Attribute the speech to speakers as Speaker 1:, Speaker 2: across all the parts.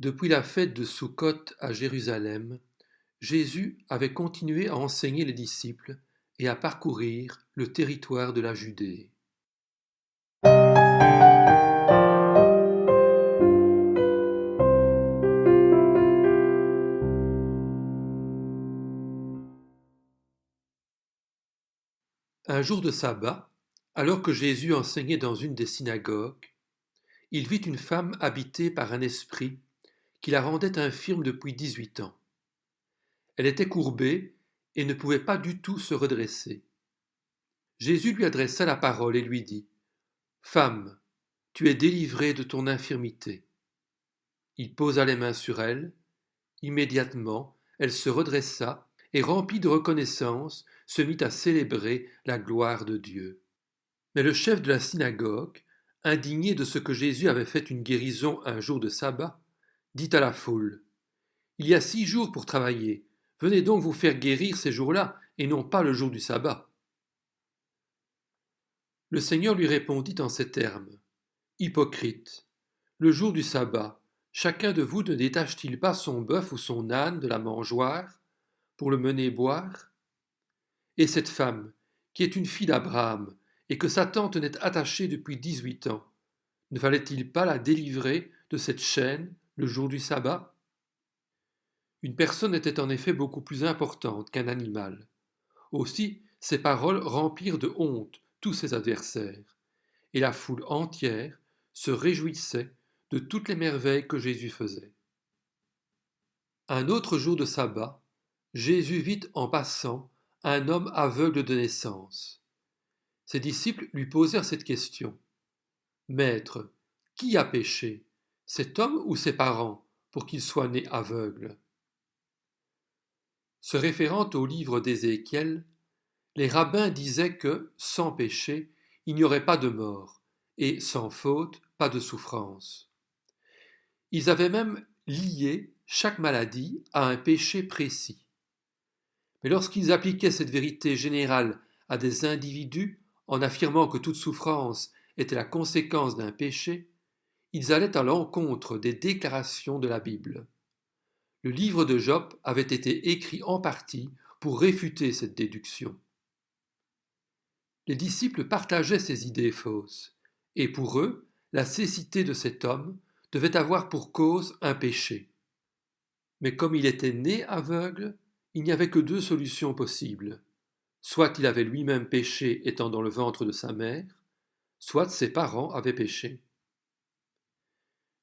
Speaker 1: Depuis la fête de Soukhot à Jérusalem, Jésus avait continué à enseigner les disciples et à parcourir le territoire de la Judée. Un jour de sabbat, alors que Jésus enseignait dans une des synagogues, il vit une femme habitée par un esprit qui la rendait infirme depuis 18 ans. Elle était courbée et ne pouvait pas du tout se redresser. Jésus lui adressa la parole et lui dit : « Femme, tu es délivrée de ton infirmité. » Il posa les mains sur elle. Immédiatement, elle se redressa et, remplie de reconnaissance, se mit à célébrer la gloire de Dieu. Mais le chef de la synagogue, indigné de ce que Jésus avait fait une guérison un jour de sabbat, dit à la foule : « Il y a 6 jours pour travailler. Venez donc vous faire guérir ces jours-là, et non pas le jour du sabbat. » Le Seigneur lui répondit en ces termes : « Hypocrite, le jour du sabbat, chacun de vous ne détache-t-il pas son bœuf ou son âne de la mangeoire pour le mener boire ? Et cette femme, qui est une fille d'Abraham, et que sa tante n'est attachée depuis 18 ans, ne fallait-il pas la délivrer de cette chaîne le jour du sabbat ? Une personne était en effet beaucoup plus importante qu'un animal. Aussi, ces paroles remplirent de honte tous ses adversaires, et la foule entière se réjouissait de toutes les merveilles que Jésus faisait. Un autre jour de sabbat, Jésus vit en passant un homme aveugle de naissance. Ses disciples lui posèrent cette question : « Maître, qui a péché, cet homme ou ses parents, pour qu'il soit né aveugle ?» Se référant au livre d'Ézéchiel, les rabbins disaient que, sans péché, il n'y aurait pas de mort, et sans faute, pas de souffrance. Ils avaient même lié chaque maladie à un péché précis. Mais lorsqu'ils appliquaient cette vérité générale à des individus, en affirmant que toute souffrance était la conséquence d'un péché, ils allaient à l'encontre des déclarations de la Bible. Le livre de Job avait été écrit en partie pour réfuter cette déduction. Les disciples partageaient ces idées fausses, et pour eux, la cécité de cet homme devait avoir pour cause un péché. Mais comme il était né aveugle, il n'y avait que 2 solutions possibles. Soit il avait lui-même péché étant dans le ventre de sa mère, soit ses parents avaient péché.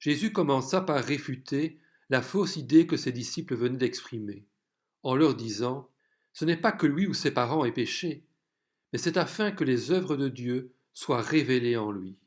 Speaker 1: Jésus commença par réfuter la fausse idée que ses disciples venaient d'exprimer, en leur disant : « Ce n'est pas que lui ou ses parents aient péché, mais c'est afin que les œuvres de Dieu soient révélées en lui. »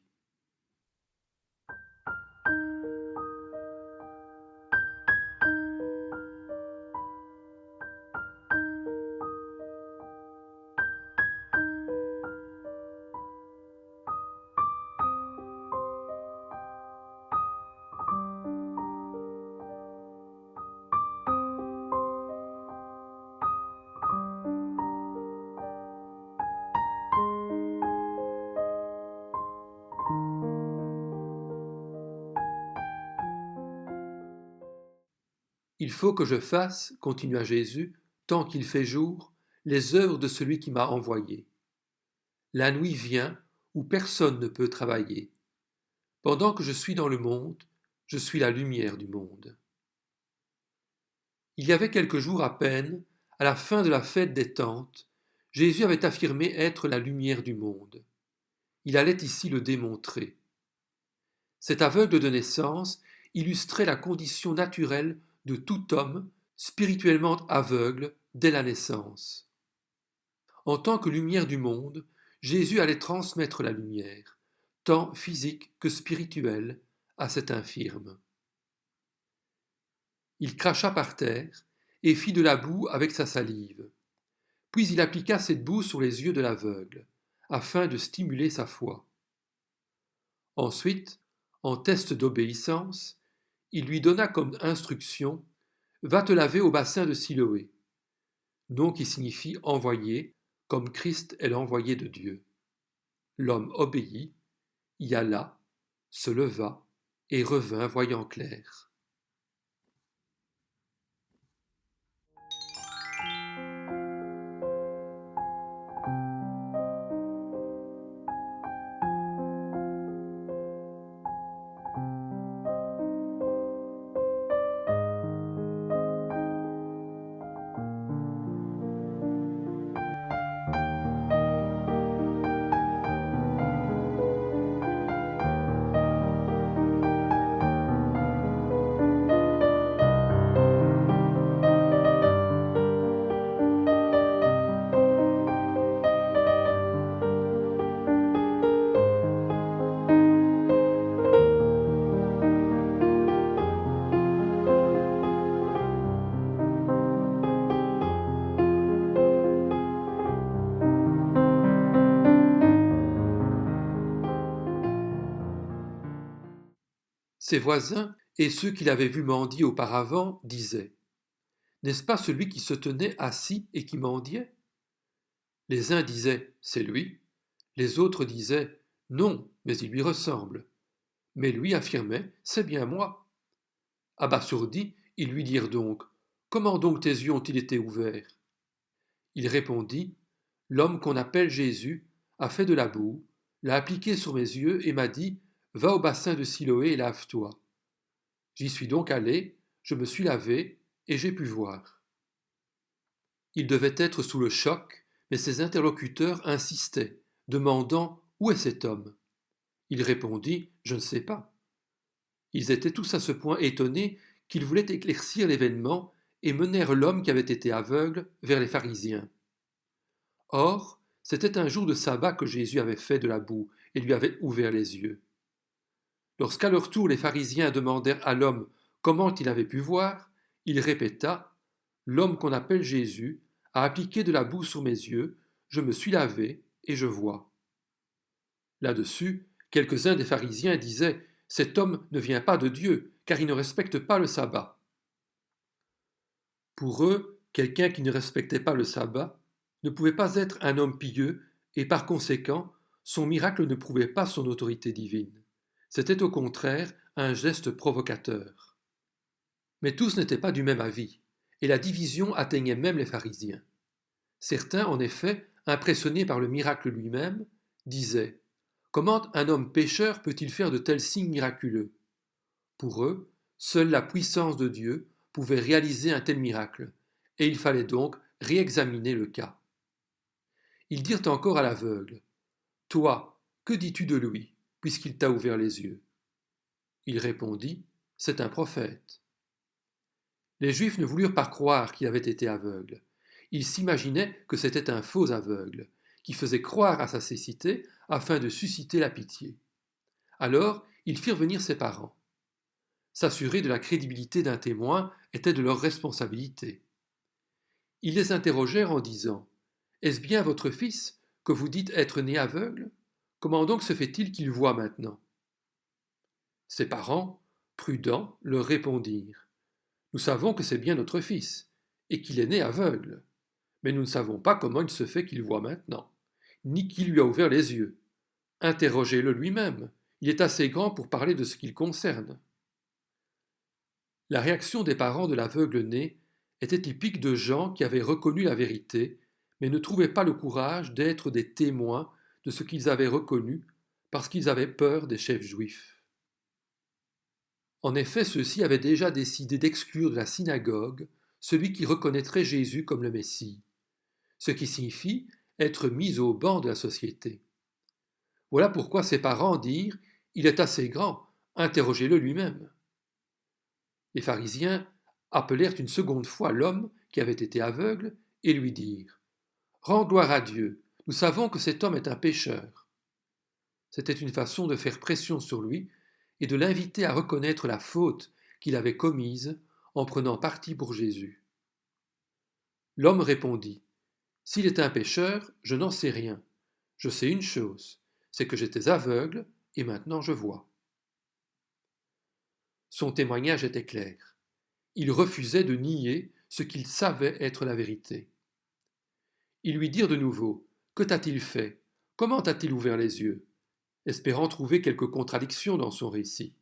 Speaker 1: Il faut que je fasse, continua Jésus, tant qu'il fait jour, les œuvres de celui qui m'a envoyé. La nuit vient où personne ne peut travailler. Pendant que je suis dans le monde, je suis la lumière du monde. Il y avait quelques jours à peine, à la fin de la fête des Tentes, Jésus avait affirmé être la lumière du monde. Il allait ici le démontrer. Cet aveugle de naissance illustrait la condition naturelle de tout homme spirituellement aveugle dès la naissance. En tant que lumière du monde, Jésus allait transmettre la lumière, tant physique que spirituelle, à cet infirme. Il cracha par terre et fit de la boue avec sa salive. Puis il appliqua cette boue sur les yeux de l'aveugle, afin de stimuler sa foi. Ensuite, en test d'obéissance, il lui donna comme instruction : « Va te laver au bassin de Siloé », nom qui signifie envoyé, comme Christ est l'envoyé de Dieu. L'homme obéit, y alla, se leva et revint voyant clair. Ses voisins et ceux qui l'avaient vu mendier auparavant disaient: N'est-ce pas celui qui se tenait assis et qui mendiait? Les uns disaient: C'est lui. Les autres disaient: Non, mais il lui ressemble. Mais lui affirmait: C'est bien moi. Abasourdis, ils lui dirent donc: Comment donc tes yeux ont-ils été ouverts? Il répondit: L'homme qu'on appelle Jésus a fait de la boue, l'a appliqué sur mes yeux et m'a dit: Va au bassin de Siloé et lave-toi. J'y suis donc allé, je me suis lavé et j'ai pu voir. Il devait être sous le choc, mais ses interlocuteurs insistaient, demandant: Où est cet homme? Il répondit: Je ne sais pas. Ils étaient tous à ce point étonnés qu'ils voulaient éclaircir l'événement et menèrent l'homme qui avait été aveugle vers les pharisiens. Or, c'était un jour de sabbat que Jésus avait fait de la boue et lui avait ouvert les yeux. Lorsqu'à leur tour les pharisiens demandèrent à l'homme comment il avait pu voir, il répéta: L'homme qu'on appelle Jésus a appliqué de la boue sur mes yeux, je me suis lavé et je vois. Là-dessus, quelques-uns des pharisiens disaient: Cet homme ne vient pas de Dieu, car il ne respecte pas le sabbat. Pour eux, quelqu'un qui ne respectait pas le sabbat ne pouvait pas être un homme pieux, et par conséquent, son miracle ne prouvait pas son autorité divine. C'était au contraire un geste provocateur. Mais tous n'étaient pas du même avis, et la division atteignait même les pharisiens. Certains, en effet, impressionnés par le miracle lui-même, disaient: Comment un homme pécheur peut-il faire de tels signes miraculeux? Pour eux, seule la puissance de Dieu pouvait réaliser un tel miracle, et il fallait donc réexaminer le cas. Ils dirent encore à l'aveugle: Toi, que dis-tu de lui, puisqu'il t'a ouvert les yeux? Il répondit: C'est un prophète. Les Juifs ne voulurent pas croire qu'il avait été aveugle. Ils s'imaginaient que c'était un faux aveugle, qui faisait croire à sa cécité afin de susciter la pitié. Alors, ils firent venir ses parents. S'assurer de la crédibilité d'un témoin était de leur responsabilité. Ils les interrogèrent en disant: Est-ce bien votre fils que vous dites être né aveugle? Comment donc se fait-il qu'il voit maintenant? Ses parents, prudents, leur répondirent: Nous savons que c'est bien notre fils, et qu'il est né aveugle, mais nous ne savons pas comment il se fait qu'il voit maintenant, ni qui lui a ouvert les yeux. Interrogez-le lui-même, il est assez grand pour parler de ce qu'il concerne. La réaction des parents de l'aveugle né était typique de gens qui avaient reconnu la vérité, mais ne trouvaient pas le courage d'être des témoins de ce qu'ils avaient reconnu parce qu'ils avaient peur des chefs juifs. En effet, ceux-ci avaient déjà décidé d'exclure de la synagogue celui qui reconnaîtrait Jésus comme le Messie, ce qui signifie être mis au banc de la société. Voilà pourquoi ses parents dirent: Il est assez grand, interrogez-le lui-même. Les pharisiens appelèrent une seconde fois l'homme qui avait été aveugle et lui dirent: Rends gloire à Dieu, nous savons que cet homme est un pécheur. C'était une façon de faire pression sur lui et de l'inviter à reconnaître la faute qu'il avait commise en prenant parti pour Jésus. L'homme répondit: S'il est un pécheur, je n'en sais rien. Je sais une chose, c'est que j'étais aveugle et maintenant je vois. Son témoignage était clair. Il refusait de nier ce qu'il savait être la vérité. Ils lui dirent de nouveau: Que t'a-t-il fait? Comment t'a-t-il ouvert les yeux? Espérant trouver quelque contradiction dans son récit.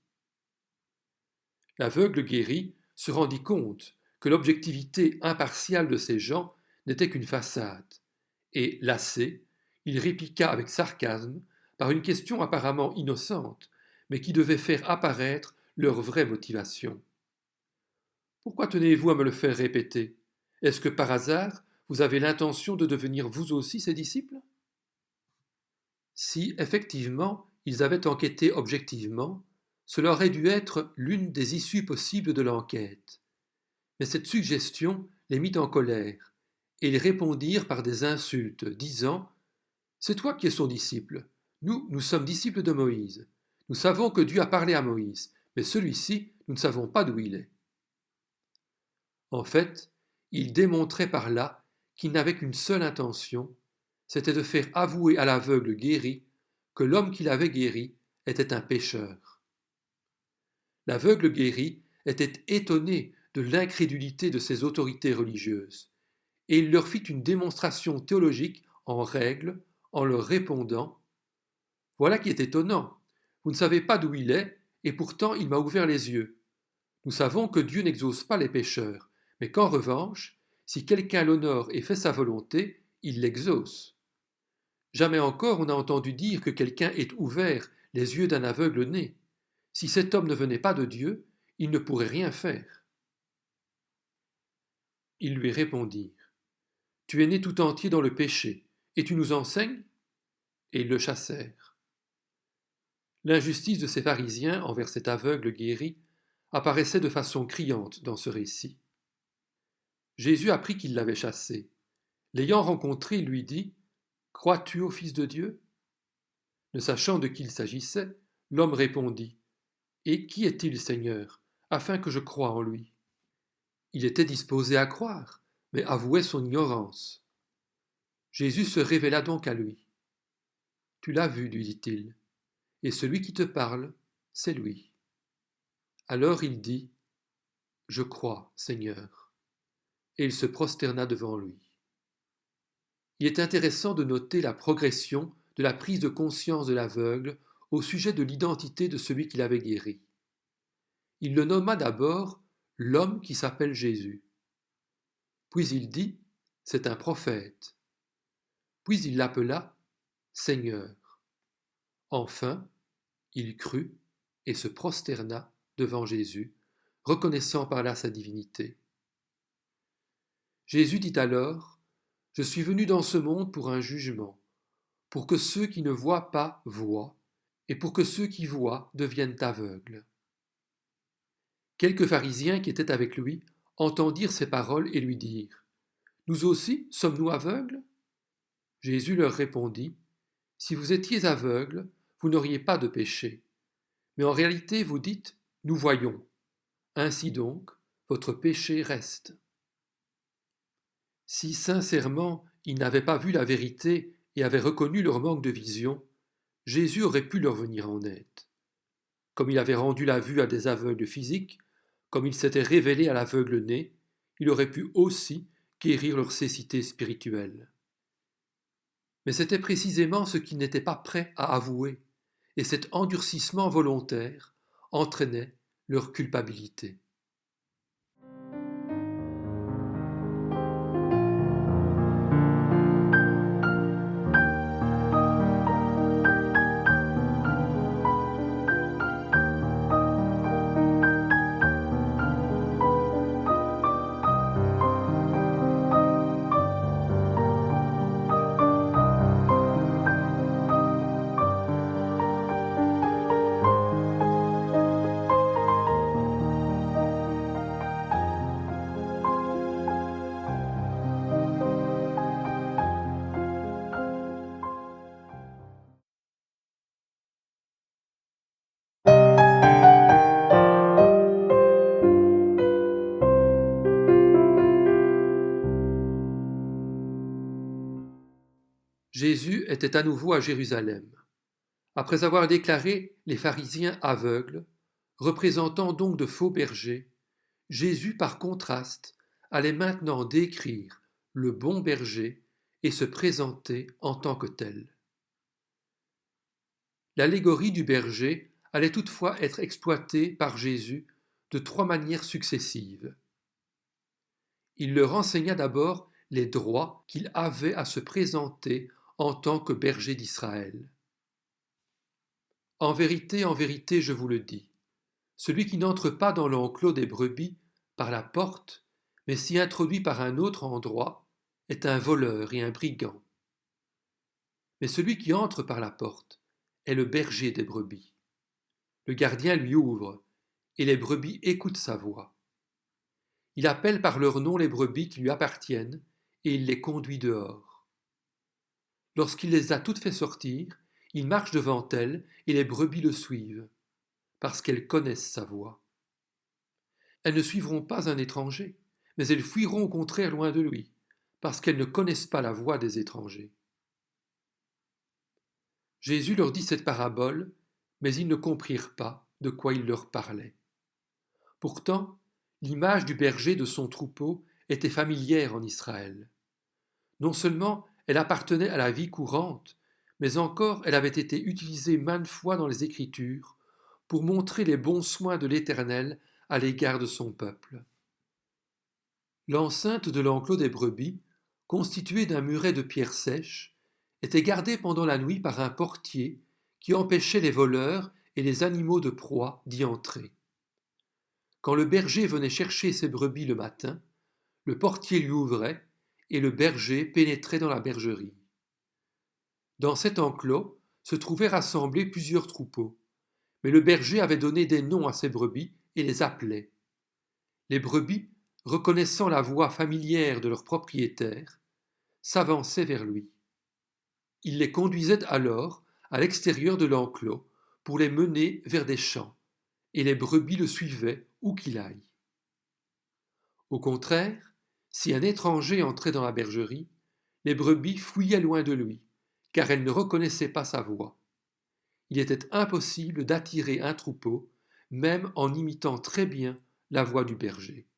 Speaker 1: L'aveugle guéri se rendit compte que l'objectivité impartiale de ces gens n'était qu'une façade, et, lassé, il répliqua avec sarcasme par une question apparemment innocente, mais qui devait faire apparaître leur vraie motivation. Pourquoi tenez-vous à me le faire répéter? Est-ce que par hasard vous avez l'intention de devenir vous aussi ses disciples? Si, effectivement, ils avaient enquêté objectivement, cela aurait dû être l'une des issues possibles de l'enquête. Mais cette suggestion les mit en colère, et ils répondirent par des insultes, disant: C'est toi qui es son disciple. Nous sommes disciples de Moïse. Nous savons que Dieu a parlé à Moïse, mais celui-ci, nous ne savons pas d'où il est. En fait, ils démontraient par là qu'ils n'avaient qu'une seule intention, c'était de faire avouer à l'aveugle guéri que l'homme qui l'avait guéri était un pécheur. L'aveugle guéri était étonné de l'incrédulité de ces autorités religieuses, et il leur fit une démonstration théologique en règle en leur répondant: Voilà qui est étonnant. Vous ne savez pas d'où il est, et pourtant il m'a ouvert les yeux. Nous savons que Dieu n'exauce pas les pécheurs, mais qu'en revanche, si quelqu'un l'honore et fait sa volonté, il l'exauce. Jamais encore on n'a entendu dire que quelqu'un ait ouvert les yeux d'un aveugle né. Si cet homme ne venait pas de Dieu, il ne pourrait rien faire. Ils lui répondirent: Tu es né tout entier dans le péché, et tu nous enseignes? Et ils le chassèrent. L'injustice de ces pharisiens envers cet aveugle guéri apparaissait de façon criante dans ce récit. Jésus apprit qu'il l'avait chassé. L'ayant rencontré, il lui dit: Crois-tu au Fils de Dieu? Ne sachant de qui il s'agissait, l'homme répondit: Et qui est-il, Seigneur, afin que je croie en lui? Il était disposé à croire, mais avouait son ignorance. Jésus se révéla donc à lui. Tu l'as vu, lui dit-il, et celui qui te parle, c'est lui. Alors il dit: Je crois, Seigneur. Et il se prosterna devant lui. Il est intéressant de noter la progression de la prise de conscience de l'aveugle au sujet de l'identité de celui qui l'avait guéri. Il le nomma d'abord l'homme qui s'appelle Jésus. Puis il dit: C'est un prophète. Puis il l'appela Seigneur. Enfin, il crut et se prosterna devant Jésus, reconnaissant par là sa divinité. Jésus dit alors: Je suis venu dans ce monde pour un jugement, pour que ceux qui ne voient pas voient, et pour que ceux qui voient deviennent aveugles. Quelques pharisiens qui étaient avec lui entendirent ces paroles et lui dirent: Nous aussi sommes-nous aveugles? Jésus leur répondit: Si vous étiez aveugles, vous n'auriez pas de péché. Mais en réalité, vous dites: Nous voyons. Ainsi donc, votre péché reste. Si sincèrement ils n'avaient pas vu la vérité et avaient reconnu leur manque de vision, Jésus aurait pu leur venir en aide. Comme il avait rendu la vue à des aveugles physiques, comme il s'était révélé à l'aveugle né, il aurait pu aussi guérir leur cécité spirituelle. Mais c'était précisément ce qu'ils n'étaient pas prêts à avouer, et cet endurcissement volontaire entraînait leur culpabilité. Jésus était à nouveau à Jérusalem. Après avoir déclaré les pharisiens aveugles, représentant donc de faux bergers, Jésus, par contraste, allait maintenant décrire le bon berger et se présenter en tant que tel. L'allégorie du berger allait toutefois être exploitée par Jésus de trois manières successives. Il leur enseigna d'abord les droits qu'il avait à se présenter en tant que berger d'Israël. En vérité, je vous le dis, celui qui n'entre pas dans l'enclos des brebis par la porte, mais s'y introduit par un autre endroit, est un voleur et un brigand. Mais celui qui entre par la porte est le berger des brebis. Le gardien lui ouvre, et les brebis écoutent sa voix. Il appelle par leur nom les brebis qui lui appartiennent, et il les conduit dehors. Lorsqu'il les a toutes fait sortir, il marche devant elles, et les brebis le suivent, parce qu'elles connaissent sa voix. Elles ne suivront pas un étranger, mais elles fuiront au contraire loin de lui, parce qu'elles ne connaissent pas la voix des étrangers. Jésus leur dit cette parabole, mais ils ne comprirent pas de quoi il leur parlait. Pourtant, l'image du berger de son troupeau était familière en Israël. Non seulement elle appartenait à la vie courante, mais encore elle avait été utilisée maintes fois dans les Écritures pour montrer les bons soins de l'Éternel à l'égard de son peuple. L'enceinte de l'enclos des brebis, constituée d'un muret de pierres sèches, était gardée pendant la nuit par un portier qui empêchait les voleurs et les animaux de proie d'y entrer. Quand le berger venait chercher ses brebis le matin, le portier lui ouvrait et le berger pénétrait dans la bergerie. Dans cet enclos se trouvaient rassemblés plusieurs troupeaux, mais le berger avait donné des noms à ses brebis et les appelait. Les brebis, reconnaissant la voix familière de leur propriétaire, s'avançaient vers lui. Il les conduisait alors à l'extérieur de l'enclos pour les mener vers des champs, et les brebis le suivaient où qu'il aille. Au contraire, si un étranger entrait dans la bergerie, les brebis fuyaient loin de lui, car elles ne reconnaissaient pas sa voix. Il était impossible d'attirer un troupeau, même en imitant très bien la voix du berger.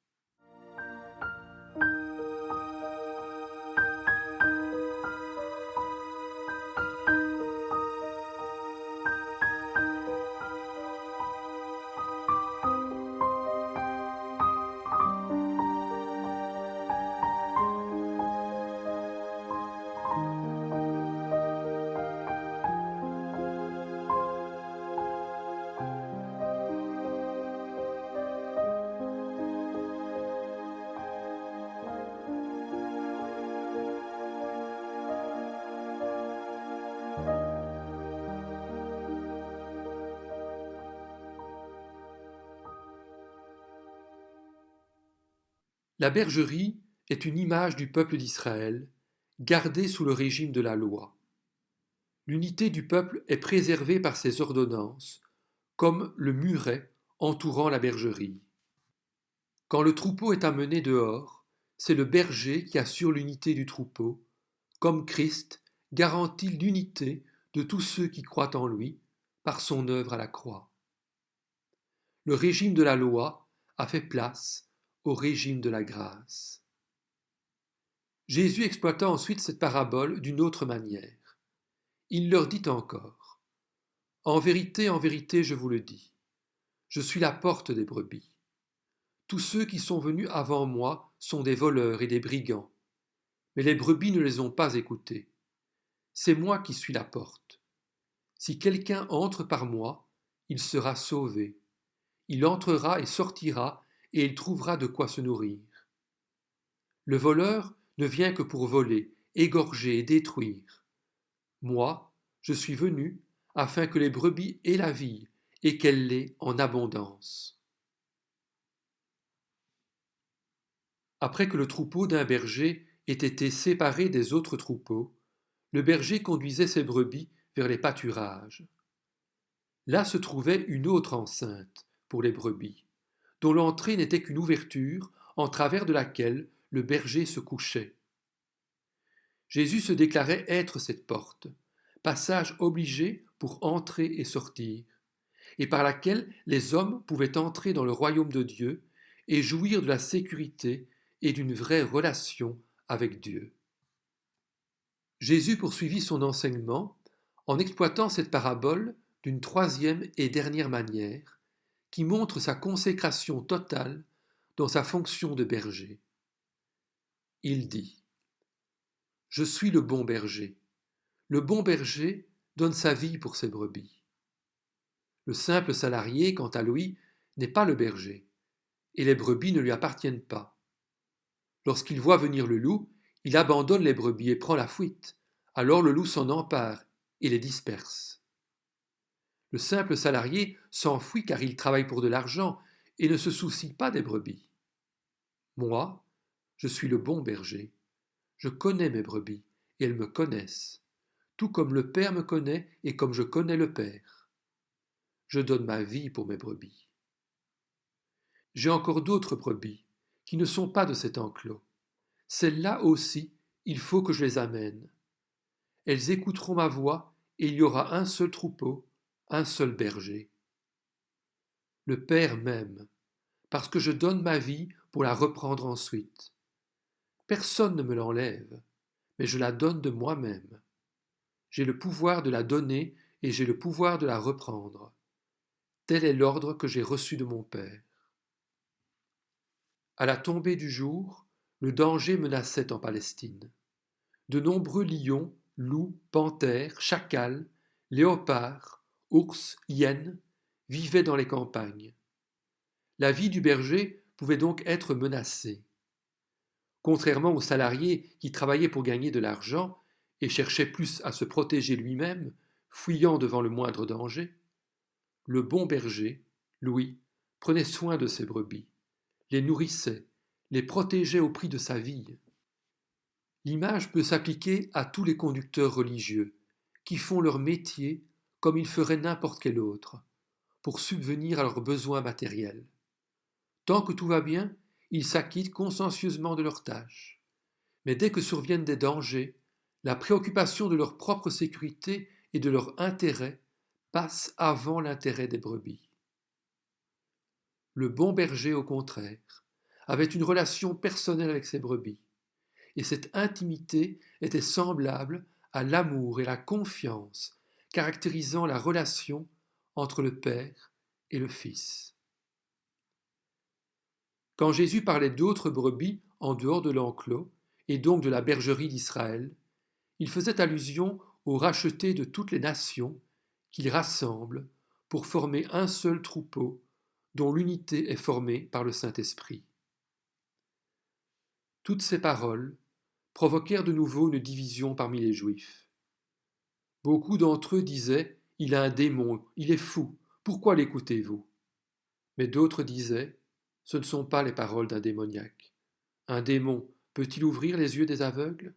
Speaker 1: La bergerie est une image du peuple d'Israël, gardée sous le régime de la loi. L'unité du peuple est préservée par ses ordonnances, comme le muret entourant la bergerie. Quand le troupeau est amené dehors, c'est le berger qui assure l'unité du troupeau, comme Christ garantit l'unité de tous ceux qui croient en lui par son œuvre à la croix. Le régime de la loi a fait place au régime de la grâce. Jésus exploita ensuite cette parabole d'une autre manière. Il leur dit encore: en vérité, je vous le dis, je suis la porte des brebis. Tous ceux qui sont venus avant moi sont des voleurs et des brigands, mais les brebis ne les ont pas écoutés. C'est moi qui suis la porte. Si quelqu'un entre par moi, il sera sauvé. Il entrera et sortira, et il trouvera de quoi se nourrir. Le voleur ne vient que pour voler, égorger et détruire. Moi, je suis venu afin que les brebis aient la vie et qu'elle l'ait en abondance. Après que le troupeau d'un berger ait été séparé des autres troupeaux, le berger conduisait ses brebis vers les pâturages. Là se trouvait une autre enceinte pour les brebis, dont l'entrée n'était qu'une ouverture en travers de laquelle le berger se couchait. Jésus se déclarait être cette porte, passage obligé pour entrer et sortir, et par laquelle les hommes pouvaient entrer dans le royaume de Dieu et jouir de la sécurité et d'une vraie relation avec Dieu. Jésus poursuivit son enseignement en exploitant cette parabole d'une troisième et dernière manière, qui montre sa consécration totale dans sa fonction de berger. Il dit: je suis le bon berger. Le bon berger donne sa vie pour ses brebis. Le simple salarié, quant à lui, n'est pas le berger, et les brebis ne lui appartiennent pas. Lorsqu'il voit venir le loup, il abandonne les brebis et prend la fuite. Alors le loup s'en empare et les disperse. Le simple salarié s'enfuit car il travaille pour de l'argent et ne se soucie pas des brebis. Moi, je suis le bon berger. Je connais mes brebis et elles me connaissent, tout comme le Père me connaît et comme je connais le Père. Je donne ma vie pour mes brebis. J'ai encore d'autres brebis qui ne sont pas de cet enclos. Celles-là aussi, il faut que je les amène. Elles écouteront ma voix et il y aura un seul troupeau, un seul berger. Le Père m'aime, parce que je donne ma vie pour la reprendre ensuite. Personne ne me l'enlève, mais je la donne de moi-même. J'ai le pouvoir de la donner et j'ai le pouvoir de la reprendre. Tel est l'ordre que j'ai reçu de mon Père. À la tombée du jour, le danger menaçait en Palestine. De nombreux lions, loups, panthères, chacals, léopards, ours, hyènes vivaient dans les campagnes. La vie du berger pouvait donc être menacée. Contrairement aux salariés qui travaillaient pour gagner de l'argent et cherchaient plus à se protéger lui-même, fuyant devant le moindre danger, le bon berger, Louis, prenait soin de ses brebis, les nourrissait, les protégeait au prix de sa vie. L'image peut s'appliquer à tous les conducteurs religieux, qui font leur métier comme ils feraient n'importe quel autre, pour subvenir à leurs besoins matériels. Tant que tout va bien, ils s'acquittent consciencieusement de leurs tâches. Mais dès que surviennent des dangers, la préoccupation de leur propre sécurité et de leur intérêt passe avant l'intérêt des brebis. Le bon berger, au contraire, avait une relation personnelle avec ses brebis, et cette intimité était semblable à l'amour et la confiance caractérisant la relation entre le Père et le Fils. Quand Jésus parlait d'autres brebis en dehors de l'enclos, et donc de la bergerie d'Israël, il faisait allusion aux rachetés de toutes les nations qu'il rassemble pour former un seul troupeau dont l'unité est formée par le Saint-Esprit. Toutes ces paroles provoquèrent de nouveau une division parmi les Juifs. Beaucoup d'entre eux disaient « Il a un démon, il est fou, pourquoi l'écoutez-vous » Mais d'autres disaient « Ce ne sont pas les paroles d'un démoniaque. Un démon peut-il ouvrir les yeux des aveugles »